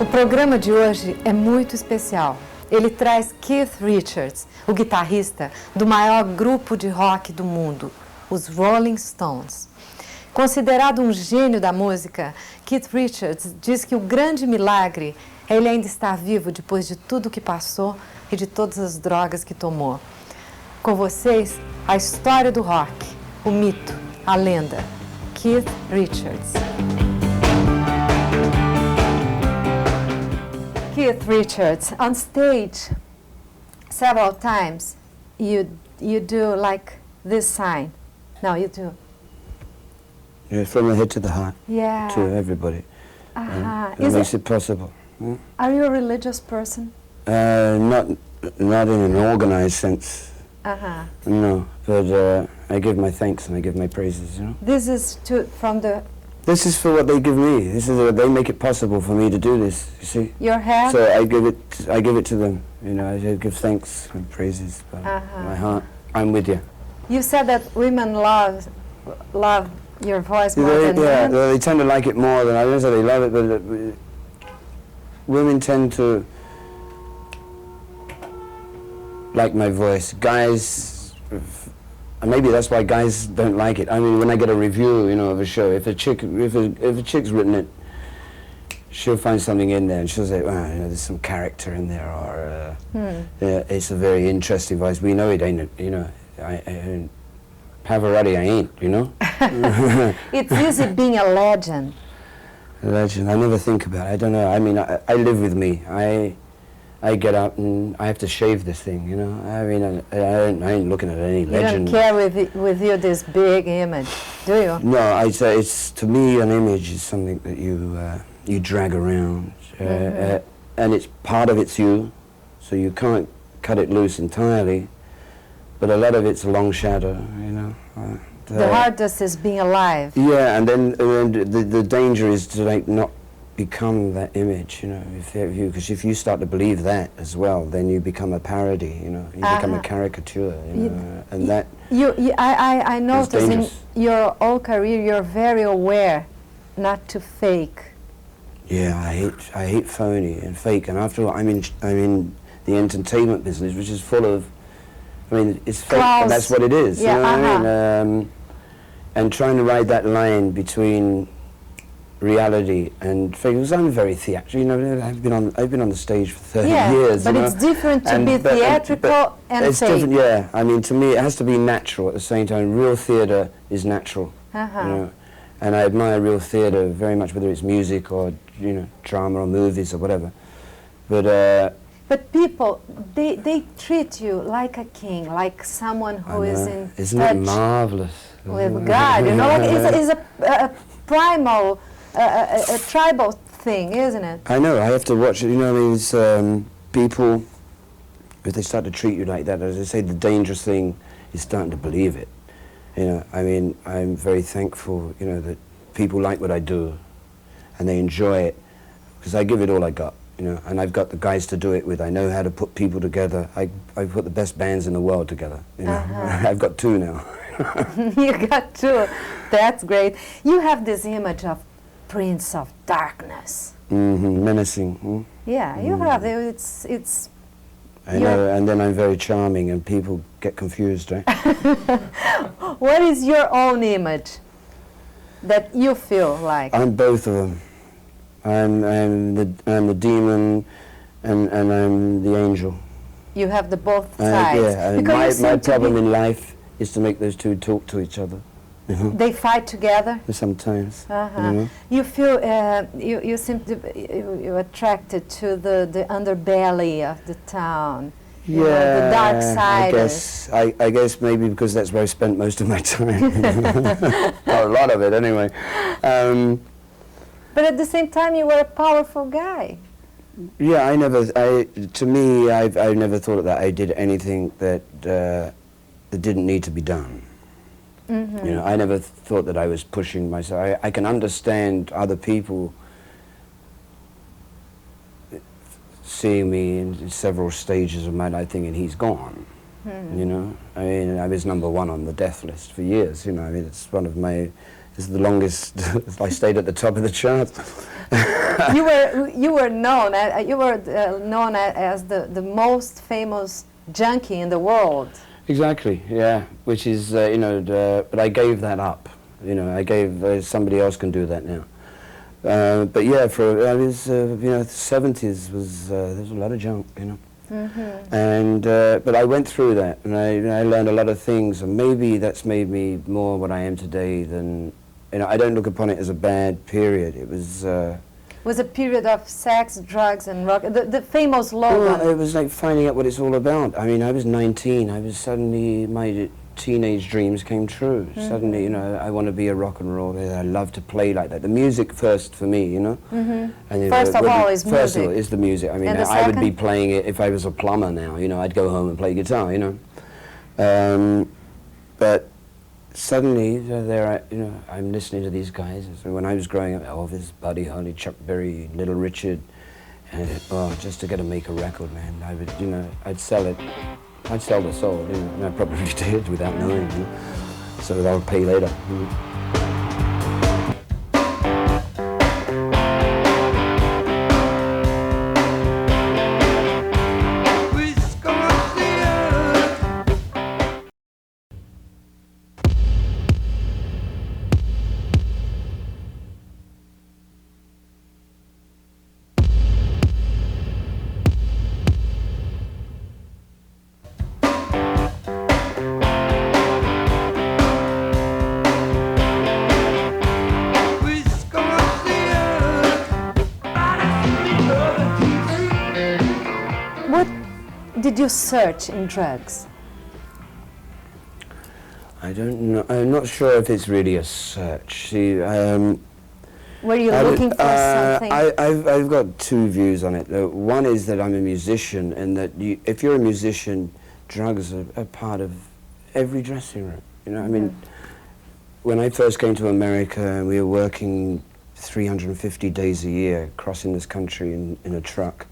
O programa de hoje é muito especial. Ele traz Keith Richards, o guitarrista do maior grupo de rock do mundo, os Rolling Stones. Considerado um gênio da música, Keith Richards diz que o grande milagre é ele ainda estar vivo depois de tudo que passou e de todas as drogas que tomou. Com vocês, a história do rock, o mito, a lenda, Keith Richards. Keith Richards, on stage, several times, you do like this sign. No, you do. Yeah, from the head to the heart, Yeah. to everybody. It makes it possible. Are you a religious person? Not in an organized sense, no, but I give my thanks and I give my praises, you know. This is from This is for what they give me. This is what they make it possible for me to do this, you see. your head? So I give it to them, you know. I give thanks and praises by my heart. I'm with you. You said that women love your voice more than Yeah, men. they tend to like it more than I don't say they love it, but women tend to like my voice. Guys, and maybe that's why guys don't like it. I mean, when I get a review, you know, of a show, if a chick's written it, she'll find something in there and she'll say, well, you know, there's some character in there, or yeah, it's a very interesting voice. We know it ain't, you know. I Pavarotti, I ain't, you know. It's easy being a legend. A legend. I never think about it. I don't know. I mean, I live with me. I get up and I have to shave this thing, you know. I mean, I ain't looking at any legend. You don't carry with you this big image, do you? No, I'd say it's, to me, an image is something that you drag around, and it's part of it's you, so you can't cut it loose entirely. But a lot of it's a long shadow, you know. The hardest is being alive. Yeah, and then the danger is to like not become that image, you know. Because if you start to believe that as well, then you become a parody, you know. You become a caricature, you know. And that. I noticed in dangerous. your whole career, you're very aware not to fake. Yeah, I hate phony and fake. And after all, I'm in the entertainment business, which is full of. I mean, it's fake, and that's what it is. Yeah, you know what I mean? And trying to ride that line between reality and fake. Because I'm very theatrical. You know, I've been on the stage for 30 years. But you know? it's different to be theatrical and it's fake. Different, yeah. I mean, to me, it has to be natural at the same time. Real theatre is natural. You know? And I admire real theatre very much, whether it's music or, you know, drama or movies or whatever. But people, they treat you like a king, like someone who is in Isn't it touch marvelous? with God. You know, like it's a primal, a tribal thing, isn't it? I know. I have to watch it. You know, I mean, it's, people, if they start to treat you like that, as I say, the dangerous thing is starting to believe it. You know, I mean, I'm very thankful, you know, that people like what I do, and they enjoy it, because I give it all I got. You know, and I've got the guys to do it with. I know how to put people together. I put the best bands in the world together. You know, I've got two now. You got two. That's great. You have this image of Prince of Darkness. Menacing. Yeah, you have. It's. I know, and then I'm very charming, and people get confused, right? What is your own image that you feel like? I'm both of them. I'm the demon, and I'm the angel. You have the both sides. Yeah, and my problem in life is to make those two talk to each other. You know? They fight together. Sometimes. You know? You feel you seem to you're attracted to the underbelly of the town. You know, the dark side. I guess maybe because that's where I spent most of my time. Or a lot of it, anyway. But at the same time, you were a powerful guy. Yeah, to me, I never thought that I did anything that didn't need to be done. You know, I never thought that I was pushing myself. I can understand other people seeing me in several stages of my life thinking he's gone. You know, I mean, I was #1 on the death list for years. You know, I mean, it's one of my It's the longest. I stayed at the top of the chart. You were known as the most famous junkie in the world. Exactly, yeah. Which is you know, but I gave that up. You know, I gave somebody else can do that now. But yeah, for I was you know, the 70s was there was a lot of junk, you know. Mm-hmm. And but I went through that, and I learned a lot of things, and maybe that's made me more what I am today than, you know, I don't look upon it as a bad period. It was a period of sex, drugs, and rock. The famous slogan. Well, it was like finding out what it's all about. I mean, I was 19. I was suddenly, my teenage dreams came true. Mm-hmm. Suddenly, you know, I want to be a rock and roll. I love to play like that. The music first for me, you know. Mm-hmm. And, first of all is music. First of all is the music. I mean, I would be playing it if I was a plumber now. You know, I'd go home and play guitar. You know, but suddenly you know, I'm listening to these guys. So when I was growing up, Elvis, Buddy Holly, Chuck Berry, Little Richard, and just to get to make a record, man, I would, you know, I'd sell it. I'd sell the soul, you know, and I probably did without knowing, you know, so I'll pay later. You know. Did you search in drugs? I don't know. I'm not sure if it's really a search. See, were you looking for something? I've got two views on it. One is that I'm a musician, and that if you're a musician, drugs are part of every dressing room. You know, I mean, when I first came to America, and we were working 350 days a year, crossing this country in a truck.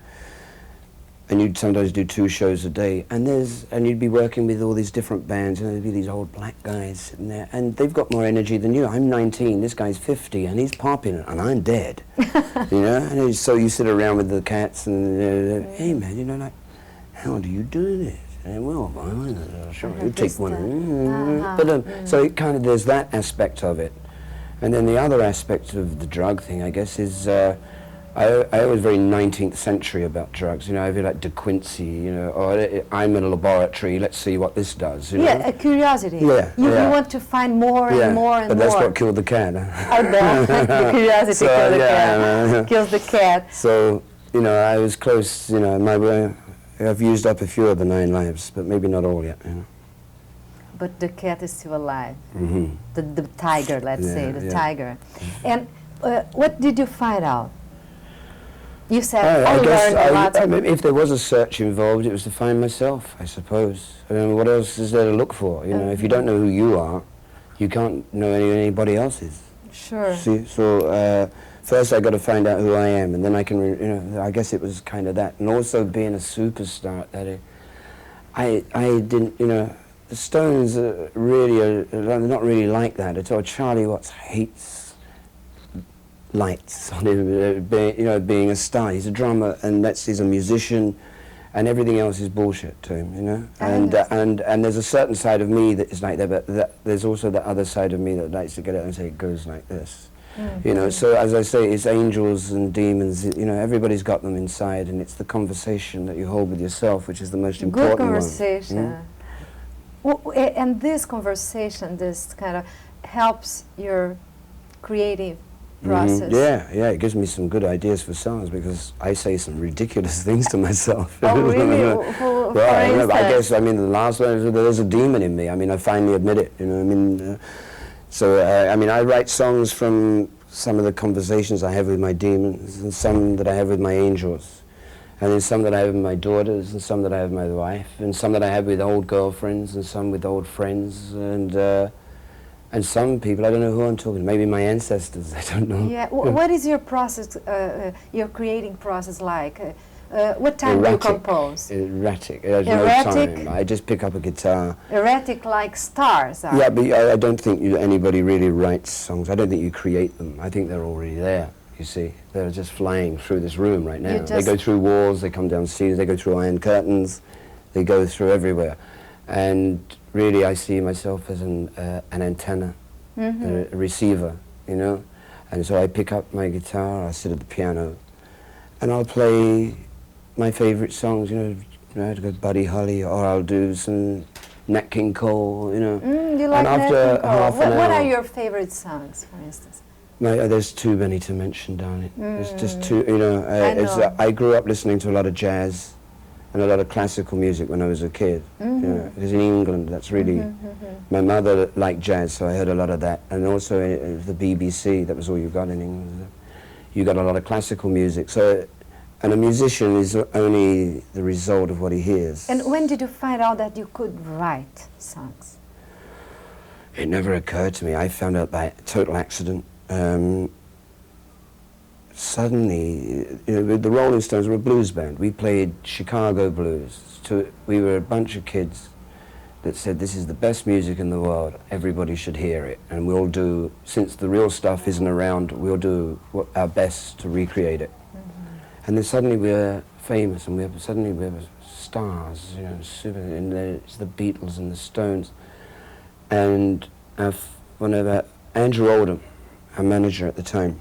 And you'd sometimes do 2 shows a day, and you'd be working with all these different bands, and there'd be these old black guys sitting there, and they've got more energy than you. I'm 19, this guy's 50, and he's popping, and I'm dead. You know, and so you sit around with the cats, and hey man, you know, like, how do you do this? And well, sure, you take one. But so it kind of, there's that aspect of it, and then the other aspect of the drug thing, I guess, is. I was very 19th century about drugs, you know, I feel like De Quincey, you know, or I'm in a laboratory, let's see what this does, you know? Yeah, a curiosity. Yeah, you want to find more and more and more. But that's what killed the cat. I know, the curiosity killed the cat. Kills the cat. So, you know, I was close, you know, I've used up a few of the 9 lives, but maybe not all yet, you know. But the cat is still alive. Mm-hmm. The tiger, let's say, the tiger. And what did you find out? You said, I mean, if there was a search involved, it was to find myself, I suppose. I mean, what else is there to look for? You know, if you don't know who you are, you can't know anybody else's. Sure. See, so first I got to find out who I am, and then I can, you know, I guess it was kind of that. And also being a superstar, that I didn't, you know, the Stones really they're not really like that at all. Charlie Watts hates lights on him, you know, being a star. He's a drummer, and he's a musician, and everything else is bullshit to him, you know. And there's a certain side of me that is like that, but there's also the other side of me that likes to get out and say it goes like this, you know. So as I say, it's angels and demons. You know, everybody's got them inside, and it's the conversation that you hold with yourself, which is the most important one. Good conversation. Well, and this conversation, this kind of helps your creative process. Yeah, it gives me some good ideas for songs, because I say some ridiculous things to myself. Oh, really? For I guess, I mean, the last one, there's a demon in me. I mean, I finally admit it, you know, I mean, I mean, I write songs from some of the conversations I have with my demons, and some that I have with my angels, and then some that I have with my daughters, and some that I have with my wife, and some that I have with old girlfriends, and some with old friends, and some people, I don't know who I'm talking to, maybe my ancestors, I don't know. Yeah, what is your process, your creating process like? What time do you compose? Erratic. There's Erratic? no time. I just pick up a guitar. Erratic like stars are. Yeah, but I don't think anybody really writes songs. I don't think you create them. I think they're already there, you see. They're just flying through this room right now. They go through walls, they come down stairs, they go through iron curtains, they go through everywhere. And really I see myself as an antenna, a receiver, you know. And so I pick up my guitar, I sit at the piano, and I'll play my favourite songs, you know, I'd go Buddy Holly, or I'll do some Nat King Cole, you know. You like and after Nat King Cole. half an hour, what are your favourite songs, for instance? There's too many to mention, darling. There's just too, you know, I grew up listening to a lot of jazz and a lot of classical music when I was a kid. You know, because in England, that's really, my mother liked jazz, so I heard a lot of that. And also the BBC, that was all you got in England. You got a lot of classical music. So, and a musician is only the result of what he hears. And when did you find out that you could write songs? It never occurred to me. I found out by total accident. Suddenly, you know, the Rolling Stones were a blues band. We played Chicago blues. We were a bunch of kids that said, this is the best music in the world, everybody should hear it. And we'll do, since the real stuff isn't around, we'll do our best to recreate it. And then suddenly we're famous, and suddenly we're stars, you know, and it's the Beatles and the Stones. And Andrew Oldham, our manager at the time,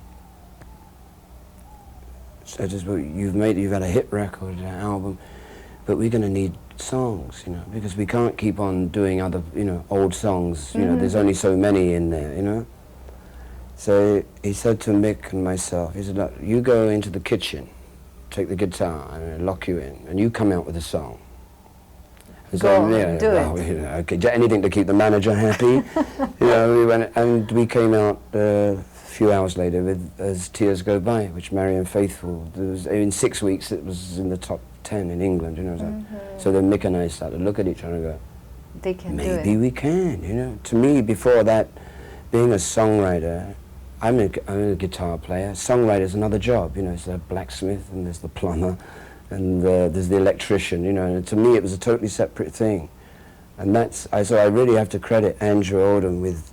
said, well, you've had a hit record, an album, but we're going to need songs, you know, because we can't keep on doing other, you know, old songs, you know, there's only so many in there, you know. So he said to Mick and myself, he said, look, you go into the kitchen, take the guitar and lock you in, and you come out with a song. And do it. You know, okay, anything to keep the manager happy. You know, we went, and we came out a few hours later with As Tears Go By, which Marianne Faithfull, in 6 weeks it was in the top 10 in England, you know. So then Mick and I started to look at each other and go, they can maybe we can, you know. To me, before that, being a songwriter, I'm a guitar player. Songwriter's another job, you know. There's the blacksmith and there's the plumber and there's the electrician, you know. And to me, it was a totally separate thing. And so I really have to credit Andrew Oldham with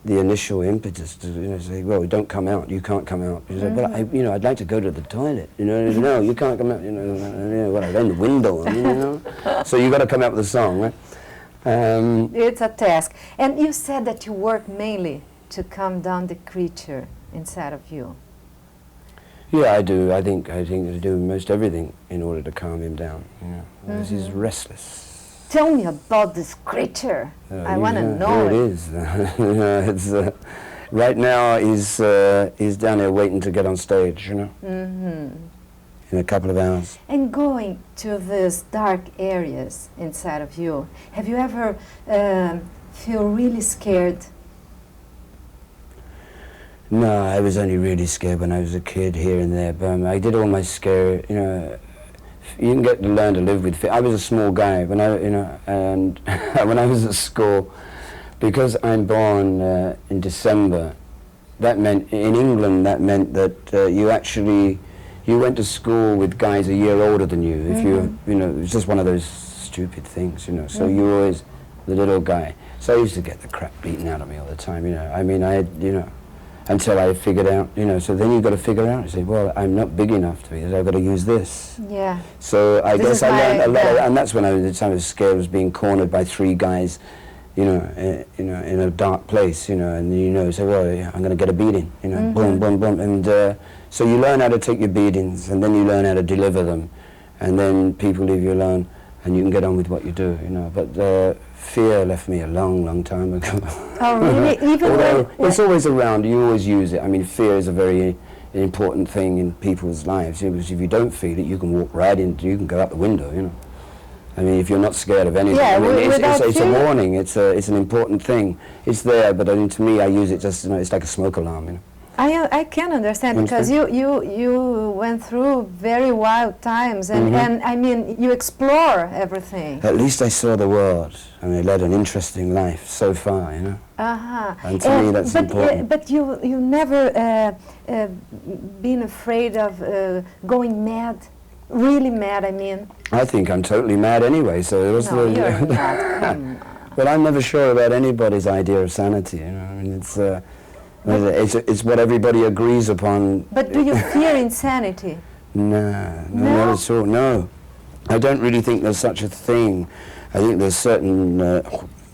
the initial impetus to, you know, say, well, don't come out, you can't come out. He said, well, you know, I'd like to go to the toilet, you know. No, you can't come out, you know, well, in the window, you know. So you got to come out with a song, right? It's a task. And you said that you work mainly to calm down the creature inside of you. Yeah, I do. I think I do most everything in order to calm him down. You know, because he's restless. Tell me about this creature. I want to know it. Here it is. Right now he's down here waiting to get on stage. You know, in a couple of hours. And going to these dark areas inside of you, have you ever feel really scared? No, I was only really scared when I was a kid here and there, but I did all my scare, you know, you can get to learn to live with fear. I was a small guy when and when I was at school, because I'm born in December, that meant, in England, that meant that you went to school with guys a year older than you. If you know, it was just one of those stupid things, you know, so you were always the little guy. So I used to get the crap beaten out of me all the time, you know. I mean, I had, you know, until I figured out, you know, so then you've got to figure out, you say, well, I'm not big enough to be, I've got to use this. Yeah. So I guess I learned a lot, and that's when the time I was scared, was being cornered by 3 guys, you know, in a dark place, you know, and you know, say, well, yeah, I'm going to get a beating, you know, boom, boom, boom, and so you learn how to take your beatings, and then you learn how to deliver them, and then people leave you alone, and you can get on with what you do, you know, but fear left me a long, long time ago. Oh, really? Even although it's always around, you always use it. I mean, fear is a very important thing in people's lives. Because if you don't feel it, you can walk right into, you can go out the window, you know. I mean, if you're not scared of anything, yeah, I mean, it's a warning, it's an important thing. It's there, but I mean, to me, I use it just, you know, it's like a smoke alarm, you know. I can understand because you went through very wild times and I mean you explore everything. At least I saw the world and I led an interesting life so far, you know. And to me that's important. But you never been afraid of going mad, really mad, I mean. I think I'm totally mad anyway, so it was no, you're not. Come on. But I'm never sure about anybody's idea of sanity, you know. I mean, it's what everybody agrees upon. But do you fear insanity? No, not at all, no. I don't really think there's such a thing. I think there's certain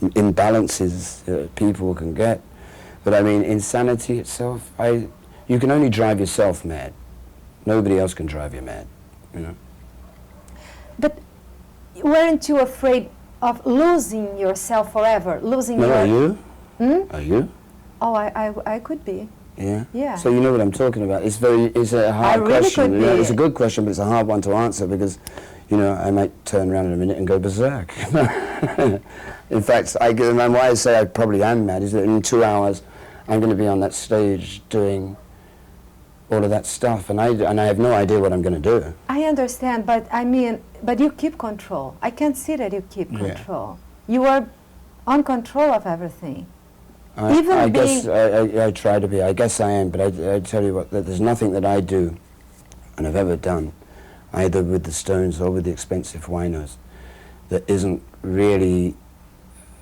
imbalances people can get. But I mean, insanity itself, you can only drive yourself mad. Nobody else can drive you mad, you know. But weren't you afraid of losing yourself forever? Losing No, your... are you? Hmm? Are you? Oh, I could be. Yeah? Yeah. So you know what I'm talking about. It's a hard really question. could You know, be. it's a good question, but it's a hard one to answer because, you know, I might turn around in a minute and go berserk. In fact, and why I say I probably am mad is that in 2 hours I'm going to be on that stage doing all of that stuff, and I have no idea what I'm going to do. I understand, but I mean, but you keep control. I can see that you keep control. You are on control of everything. I guess I try to be. I guess I am, but I tell you what, there's nothing that I do, and have ever done, either with the Stones or with the Expensive Winos, that isn't really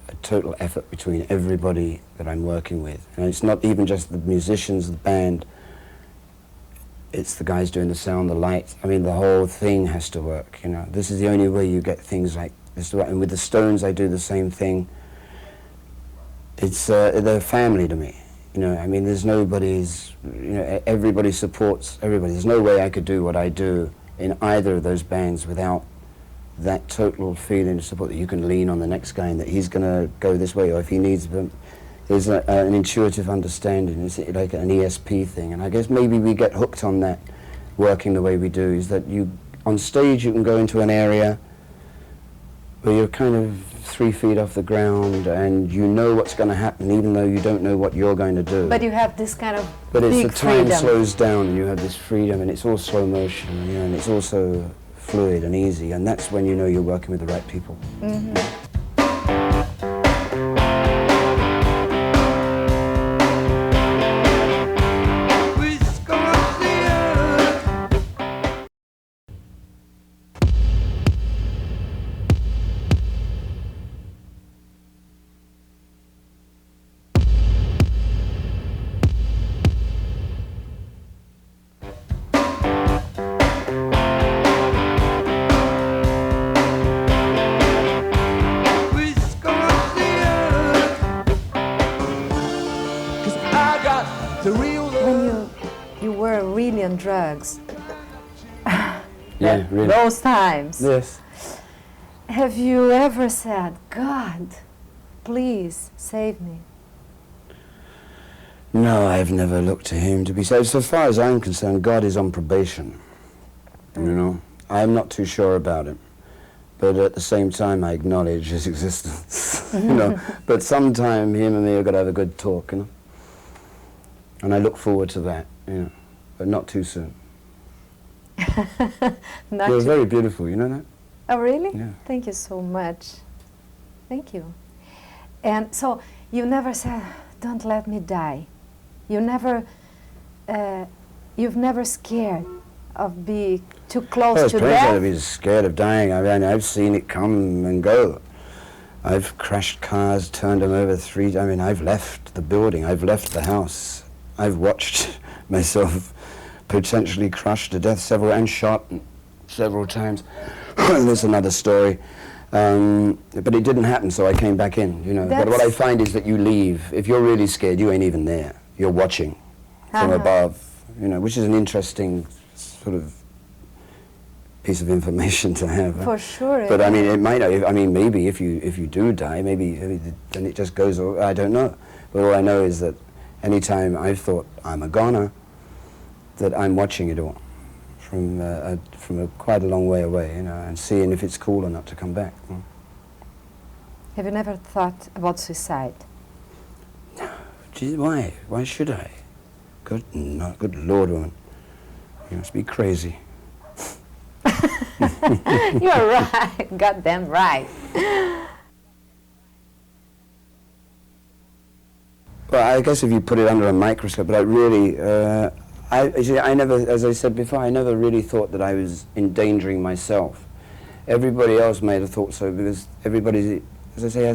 a total effort between everybody that I'm working with. And it's not even just the musicians, the band, it's the guys doing the sound, the lights. I mean, the whole thing has to work, you know. This is the only way you get things like this to work. And with the Stones, I do the same thing. It's, they're family to me, you know. I mean, there's nobody's, you know, everybody supports everybody. There's no way I could do what I do in either of those bands without that total feeling of support that you can lean on the next guy and that he's going to go this way, or if he needs them. There's an intuitive understanding. It's like an ESP thing, and I guess maybe we get hooked on that working the way we do, is that you, on stage, you can go into an area where you're kind of 3 feet off the ground and you know what's going to happen even though you don't know what you're going to do. But you have this kind of But it's big the time freedom. slows down and you have this freedom, and it's all slow motion, you know, and it's also fluid and easy, and that's when you know you're working with the right people. When you were really on drugs, Yeah, really. those times, Yes. have you ever said, God, please save me? No, I've never looked to him to be saved. So far as I'm concerned, God is on probation. You know, I'm not too sure about him, but at the same time, I acknowledge his existence. You know, but sometime him and me are going to have a good talk, you know, and I look forward to that. You know, but not too soon. Not You're too- very beautiful. You know that? Oh, really? Yeah. Thank you so much. Thank you. And so you never said, don't let me die. You never, you've never scared of being too close There's to plenty death? of be scared of dying. I mean, I've seen it come and go. I've crashed cars, turned them over I mean, I've left the building, I've left the house. I've watched myself potentially crushed to death and shot several times. There's another story. But it didn't happen, so I came back in, you know. But what I find is that you leave. If you're really scared, you ain't even there. You're watching from above, you know, which is an interesting sort of piece of information to have. For sure. But I mean, it might not. I mean, maybe if you do die, maybe then it just goes. I don't know. But all I know is that anytime I've thought I'm a goner, that I'm watching it all from quite a long way away, you know, and seeing if it's cool or not to come back. Have you never thought about suicide? Gee, why? Why should I? Good, no, good Lord, woman. You must be crazy. You're right, goddamn right. Well, I guess if you put it under a microscope, but I really, I never, as I said before, I never really thought that I was endangering myself. Everybody else may have thought so, because everybody, as I say,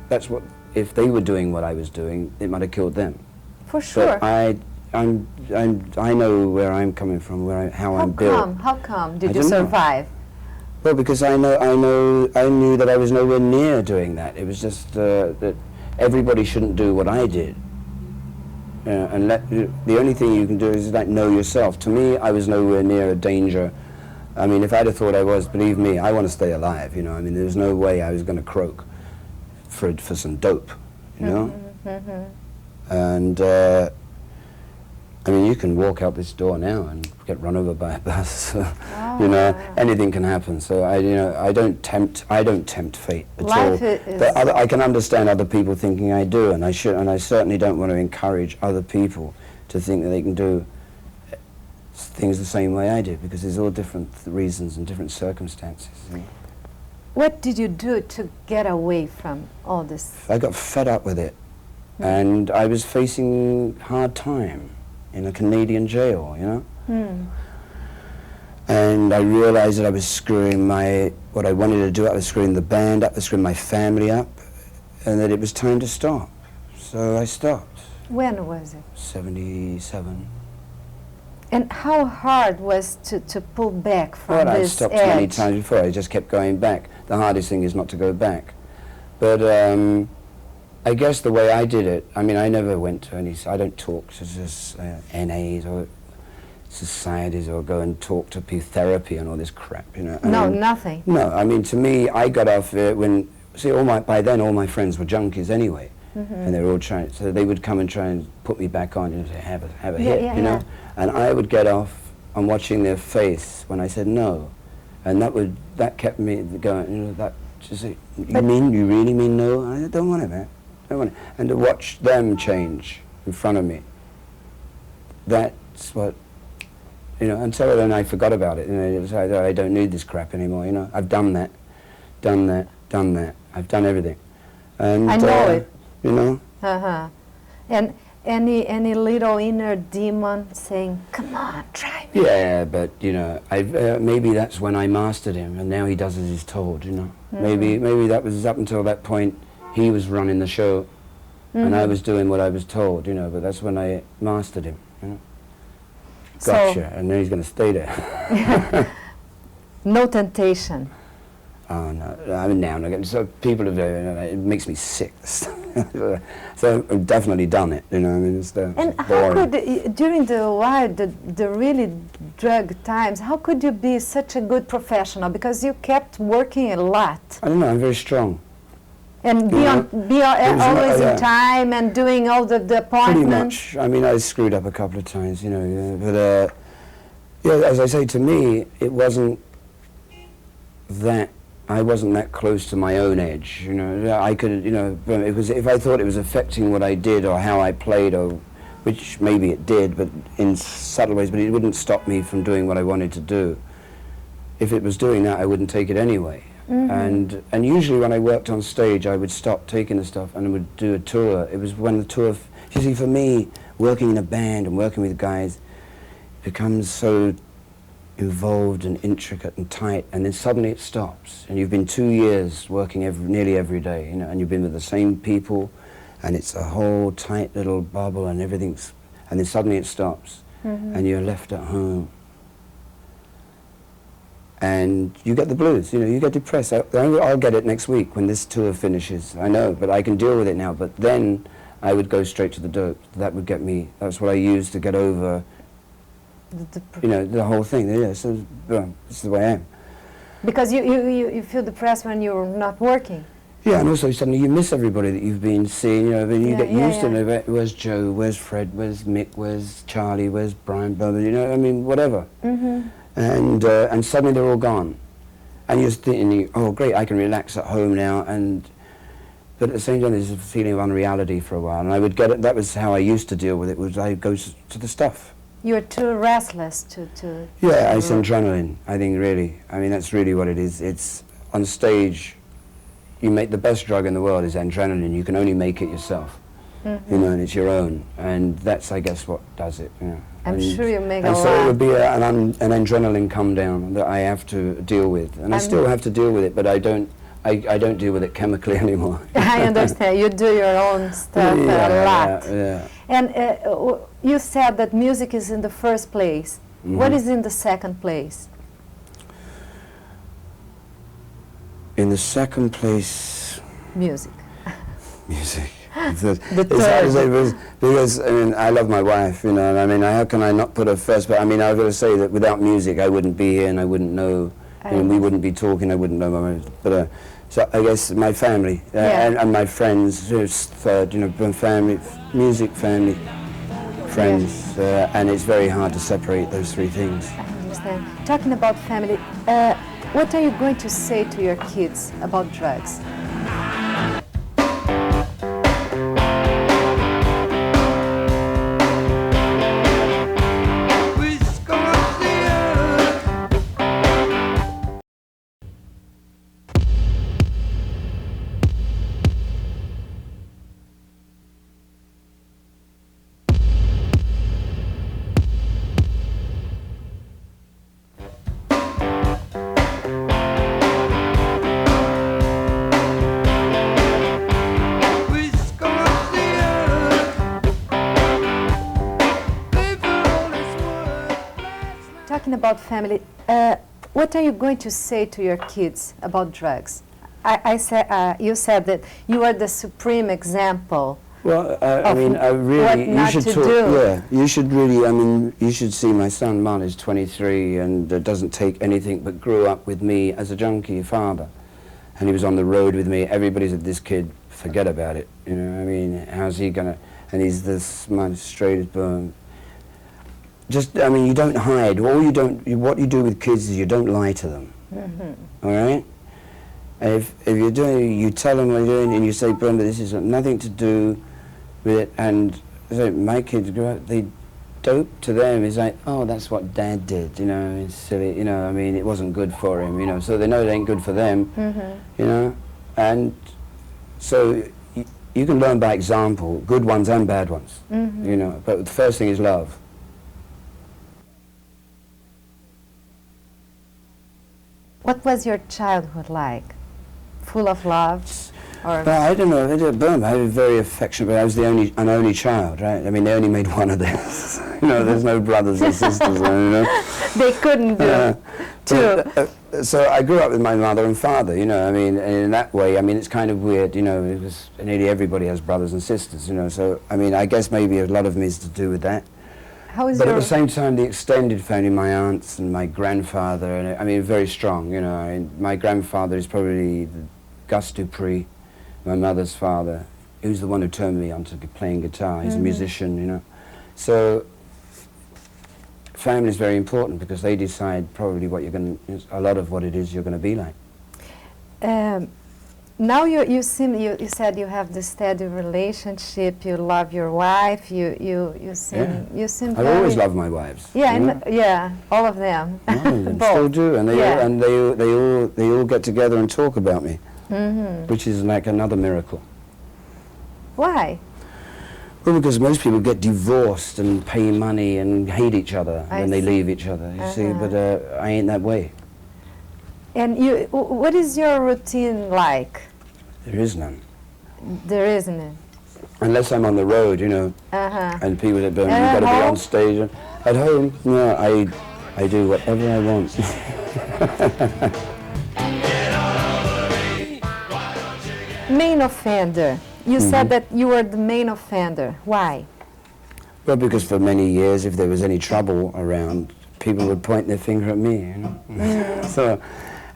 that's what, if they were doing what I was doing, it might have killed them. For sure. But I know where I'm coming from, how I'm built. How come did I you don't know. survive? Well, because I knew that I was nowhere near doing that. It was just that everybody shouldn't do what I did. And the only thing you can do is like know yourself. To me, I was nowhere near a danger. I mean, if I'd have thought I was, believe me, I want to stay alive. You know, I mean, there's no way I was going to croak for some dope. You know, and I mean, you can walk out this door now and get run over by a bus. You know, anything can happen. So I don't tempt fate at all. But I can understand other people thinking I do, and I certainly don't want to encourage other people to think that they can do things the same way I did, because there's all different reasons and different circumstances. You know? What did you do to get away from all this? I got fed up with it, and I was facing hard time in a Canadian jail, you know? And I realized that I was screwing what I wanted to do, I was screwing the band up, I was screwing my family up, and that it was time to stop. So I stopped. When was it? 77. And how hard was to pull back from Well, this I stopped edge? many times before, I just kept going back. The hardest thing is not to go back. But I guess the way I did it, I mean, I never went to any, I don't talk to just NAs or societies or go and talk to therapy and all this crap, you know. No, nothing. No, I mean, to me, I got off when, see, by then all my friends were junkies anyway. And they were all trying, so they would come and try and put me back on and say, have a hit, you know. And I would get off on watching their face when I said no. And that kept me going, you know, that, just say, you really mean no? I don't want it, man. And to watch them change in front of me, that's what, you know, until then I forgot about it. You know, it was like, I don't need this crap anymore, you know. I've done that. I've done everything. And, I know it. You know? And any little inner demon saying, come on, try me. Yeah, but, you know, maybe that's when I mastered him, and now he does as he's told, you know. Maybe that was up until that point, he was running the show, and I was doing what I was told, you know, but that's when I mastered him, you know. Gotcha, and then he's going to stay there. No temptation. Oh, no, I mean, now and again, so people have, it makes me sick. So I've definitely done it, you know, I mean, it's And boring. how could, during the really drug times, how could you be such a good professional? Because you kept working a lot. I don't know, I'm very strong. And always in time and doing all the appointments. Pretty much. I mean, I screwed up a couple of times, you know, but, yeah, as I say, to me, it wasn't that, I wasn't that close to my own edge, you know. I could, you know, it was, if I thought it was affecting what I did or how I played, or which maybe it did, but in subtle ways, but it wouldn't stop me from doing what I wanted to do. If it was doing that, I wouldn't take it anyway. And usually when I worked on stage, I would stop taking the stuff and I would do a tour. It was when the tour, you see, for me, working in a band and working with guys becomes so involved and intricate and tight, and then suddenly it stops. And you've been 2 years working nearly every day, you know, and you've been with the same people, and it's a whole tight little bubble and everything's, and then suddenly it stops, and you're left at home. And you get the blues, you know, you get depressed. I'll get it next week when this tour finishes, I know, but I can deal with it now. But then I would go straight to the dope. That would get me, that's what I used to get over, you know, the whole thing. Yeah, so this is the way I am. Because you feel depressed when you're not working. Yeah, and also suddenly you miss everybody that you've been seeing, you know, then you get used to it. Where's Joe, where's Fred, where's Mick, where's Charlie, where's Brian, blah, blah, you know, I mean, whatever. And suddenly they're all gone. And you're thinking, oh great, I can relax at home now, but at the same time there's a feeling of unreality for a while, and I would get it. That was how I used to deal with it. Was I go to the stuff. You're too restless to Yeah, it's adrenaline. I think really. I mean, that's really what it is. It's on stage. You make the best drug in the world is adrenaline. You can only make it yourself. You know, and it's your own, and that's, I guess, what does it. You know. I'm sure you make a lot. And lot. so it would be an adrenaline come down that I have to deal with, and I still have to deal with it, but I don't deal with it chemically anymore. I understand. You do your own stuff a lot. Yeah. And you said that music is in the first place. What is in the second place? In the second place, music. Music. The because I mean, I love my wife, you know, and I mean, how can I not put her first? But I mean, I've got to say that without music, I wouldn't be here, and I wouldn't know, and we wouldn't be talking. I wouldn't know my. But so I guess my family and my friends is third. You know, my family, music, family, friends, and it's very hard to separate those three things. I understand. Talking about family, what are you going to say to your kids about drugs? Talking about family, what are you going to say to your kids about drugs? You said that you are the supreme example. Well, I mean, you should talk. Yeah, you should really. I mean, you should see my son. Martin is 23 and doesn't take anything, but grew up with me as a junkie father, and he was on the road with me. Everybody said, "This kid, forget about it." You know, I mean, how's he gonna? And he's this man, straight as bone. Just, I mean, you don't hide. What you do with kids is you don't lie to them. All right? And if you're doing, you tell them what you're doing, and you say, "Brenda, this has nothing to do with it." And so my kids grow up, they dope to them is like, "Oh, that's what Dad did." You know, it's silly. You know, I mean, it wasn't good for him. You know, so they know it ain't good for them. You know, and so you can learn by example, good ones and bad ones. You know, but the first thing is love. What was your childhood like? Full of love? Or But I don't know, I was very affectionate, but I was an only child, right? I mean, they only made one of this. You know, there's no brothers and sisters, you know. They couldn't do two. So I grew up with my mother and father, you know, I mean, and in that way, I mean, it's kind of weird, you know, because nearly everybody has brothers and sisters, you know, so, I mean, I guess maybe a lot of me is to do with that. But at the same time, the extended family, my aunts and my grandfather, and I mean, very strong, you know. My grandfather is probably Gus Dupree, my mother's father, who's the one who turned me on to playing guitar. He's a musician, you know. So family is very important because they decide probably what you're going to, a lot of what it is you're going to be like. Now you said you have this steady relationship. You love your wife. You seem. I've always loved my wives. Yeah, all of them. Still do, and they all get together and talk about me, which is like another miracle. Why? Well, because most people get divorced and pay money and hate each other when they leave each other. You see, but I ain't that way. And what is your routine like? There is none. There isn't it? Unless I'm on the road, you know, and people that don't, you've got to be on stage. At home, no, I do whatever I want. Main offender. You said that you were the main offender. Why? Well, because for many years, if there was any trouble around, people would point their finger at me, you know. So,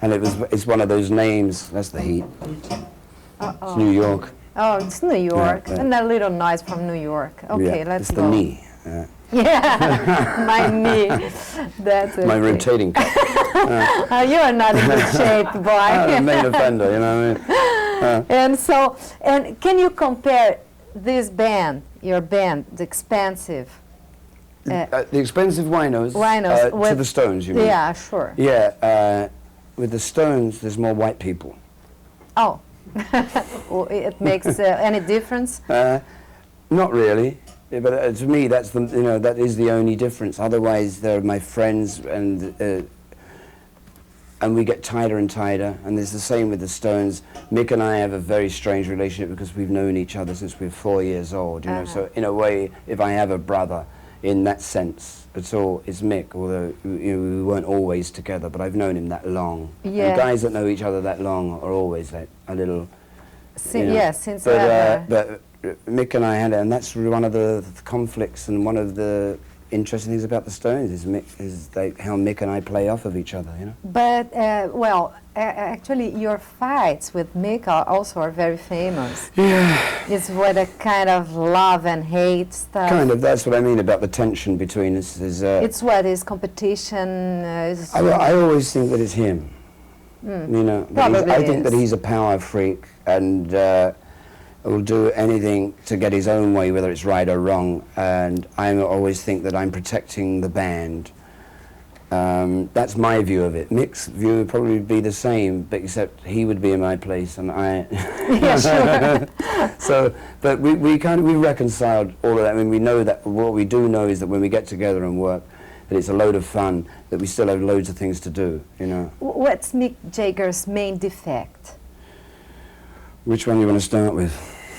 and it's one of those names. That's the heat. It's New York. Oh, it's New York. Yeah. And a little noise from New York. Okay, let's go. It's the knee. Yeah, my knee. That's my rotating cup. You are not in good shape, boy. I'm a main offender, you know what I mean? And so, and can you compare this band, your band, The Expensive? The Expensive Winos, Winos to the Stones, you mean? Yeah, sure. Yeah, with the Stones, there's more white people. Oh, well, it makes any difference? Not really, but to me, that's that is the only difference. Otherwise, they're my friends, and we get tighter and tighter. And it's the same with the Stones. Mick and I have a very strange relationship because we've known each other since we were 4 years old. You know, so in a way, if I have a brother, in that sense, it's Mick. Although we weren't always together, but I've known him that long. Yeah. And guys that know each other that long are always like a little. Since ever. But Mick and I had it, and that's one of the conflicts and one of the interesting things about the Stones is like how Mick and I play off of each other, you know. But well, actually, your fights with Mick also are very famous. Yeah. It's what a kind of love and hate stuff. Kind of. That's what I mean about the tension between us. It's what is competition. I always think that it's him. You know, I think that he's a power freak and will do anything to get his own way, whether it's right or wrong. And I always think that I'm protecting the band. That's my view of it. Mick's view would probably be the same, but except he would be in my place and I. Yeah, sure. So, but we reconciled all of that. I mean, we know that what we do know is that when we get together and work, that it's a load of fun, that we still have loads of things to do, you know. What's Mick Jagger's main defect? Which one do you want to start with?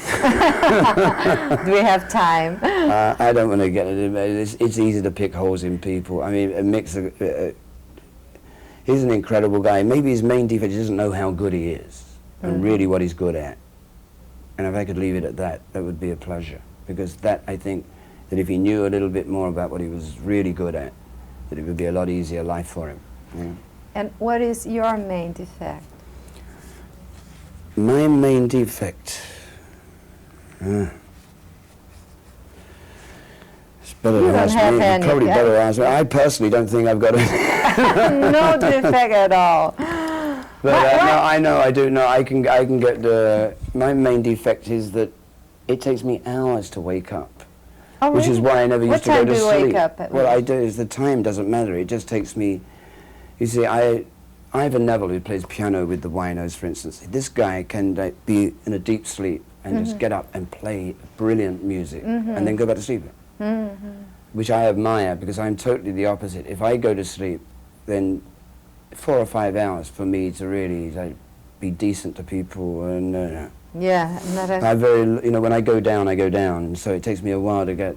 Do we have time? I don't want to get into it. It's easy to pick holes in people. I mean, Mick's he's an incredible guy. Maybe his main defect is he doesn't know how good he is and really what he's good at. And if I could leave it at that, that would be a pleasure. Because that, I think, that if he knew a little bit more about what he was really good at, that it would be a lot easier life for him. Yeah. And what is your main defect? My main defect? It's better to ask me. You probably better ask me. I personally don't think I've got no defect at all. But no, I know, I do know. I can get my main defect is that it takes me hours to wake up. Oh, which is why I never used to go to sleep. What time do you wake up at? Well, I do is the time doesn't matter. It just takes me. You see, Ivan Neville, who plays piano with the Winos, for instance, this guy can be in a deep sleep and just get up and play brilliant music and then go back to sleep. Which I admire because I'm totally the opposite. If I go to sleep, then 4 or 5 hours for me to really be decent to people and. Yeah, not a I when I go down, and so it takes me a while to get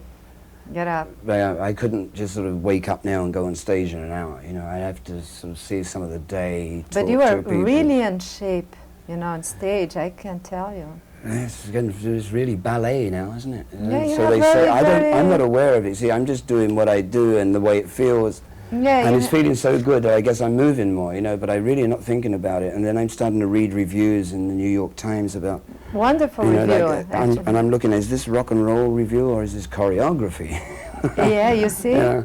up. I couldn't just sort of wake up now and go on stage in an hour. You know, I have to sort of see some of the day. But you are really in shape, you know, on stage. I can tell you. It's really ballet now, isn't it? Yeah, so they say I'm not aware of it. See, I'm just doing what I do and the way it feels. Yeah, and it's feeling so good that I guess I'm moving more, you know, but I really am not thinking about it. And then I'm starting to read reviews in the New York Times about... Wonderful review, and I'm looking, is this rock and roll review or is this choreography? Yeah, you see? Yeah.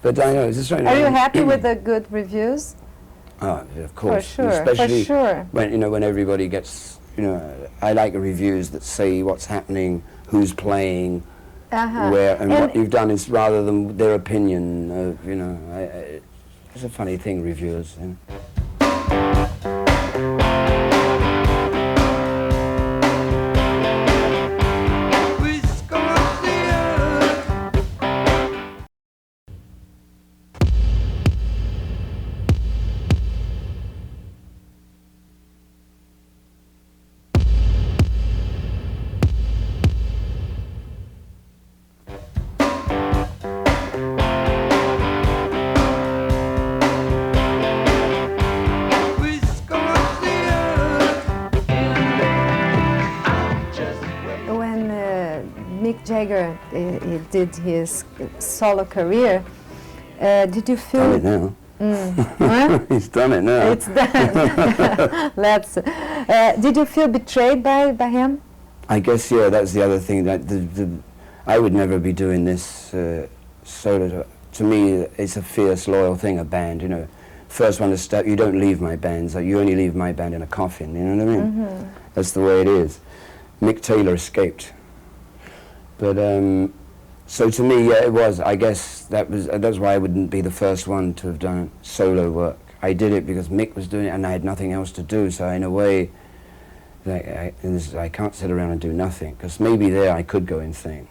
But I know, it's just right. Are you happy with the good reviews? Oh, of course. For sure, especially for sure. when everybody gets, you know, I like reviews that say what's happening, who's playing, where and what you've done, is rather than their opinion. You know, it's a funny thing, reviewers. You know. Mick Jagger did his solo career, did you feel... Done it now. He's done it now. It's done. Let's. Did you feel betrayed by him? I guess, yeah, that's the other thing. That I would never be doing this solo. To me, it's a fierce, loyal thing, a band, you know. first one to step. You don't leave my bands. Like, you only leave my band in a coffin. You know what I mean? That's the way it is. Mick Taylor escaped. But so to me, yeah, it was. I guess that's why I wouldn't be the first one to have done solo work. I did it because Mick was doing it, and I had nothing else to do. So in a way, like, I can't sit around and do nothing, because maybe there I could go insane.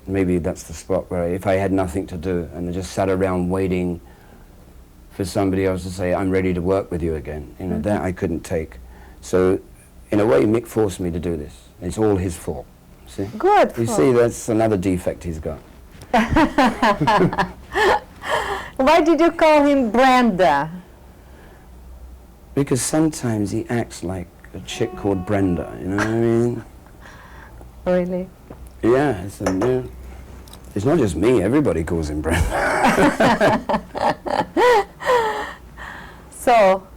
Maybe that's the spot where if I had nothing to do and I just sat around waiting for somebody else to say, I'm ready to work with you again, you know, that I couldn't take. So in a way, Mick forced me to do this. It's all his fault. See? Good. You see, that's another defect he's got. Why did you call him Brenda? Because sometimes he acts like a chick called Brenda, you know what I mean? Really? Yeah, it's not just me, everybody calls him Brenda. So,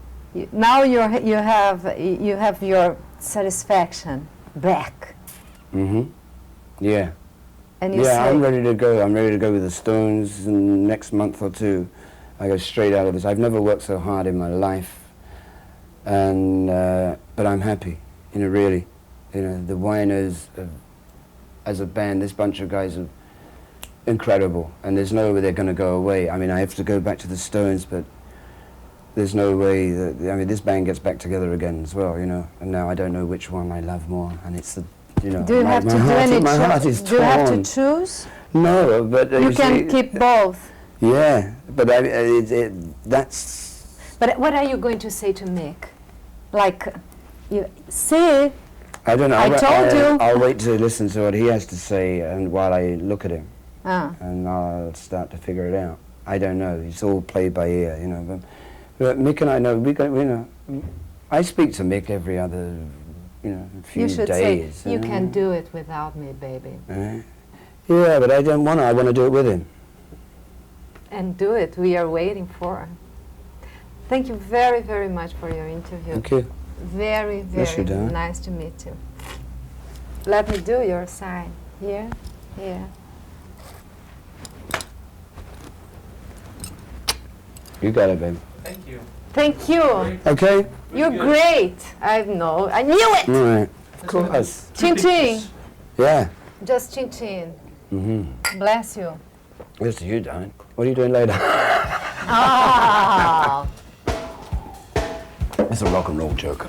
now you have your satisfaction back. Yeah. And you Yeah, say, I'm ready to go. I'm ready to go with the Stones in the next month or two. I go straight out of this. I've never worked so hard in my life, and but I'm happy. You know, really. You know, the Whiners, as a band, this bunch of guys are incredible, and there's no way they're going to go away. I mean, I have to go back to the Stones, but there's no way that, I mean, this band gets back together again as well. You know, and now I don't know which one I love more, and it's the. You know, do you have to do any choice? Do you have to choose? No, but you can keep both. Yeah, but that's. But what are you going to say to Mick? Like, you see? I don't know. I told you. I'll wait to listen to what he has to say, and while I look at him, and I'll start to figure it out. I don't know. It's all played by ear, you know. But Mick and I know. I speak to Mick every other. You know, a few you should days. Say, you can do it without me, baby. Yeah, but I don't want to. I want to do it with him. And do it. We are waiting for. Thank you very, very much for your interview. Thank you. Very, very nice to meet you. Let me do your sign. Here, here. You got it, baby. Thank you. Thank you. Okay. You're great. I know. I knew it. All right. Of course. Chin chin. Yeah. Just chin chin. Bless you. Yes, you don't. What are you doing later? Ah. It's a rock and roll joke.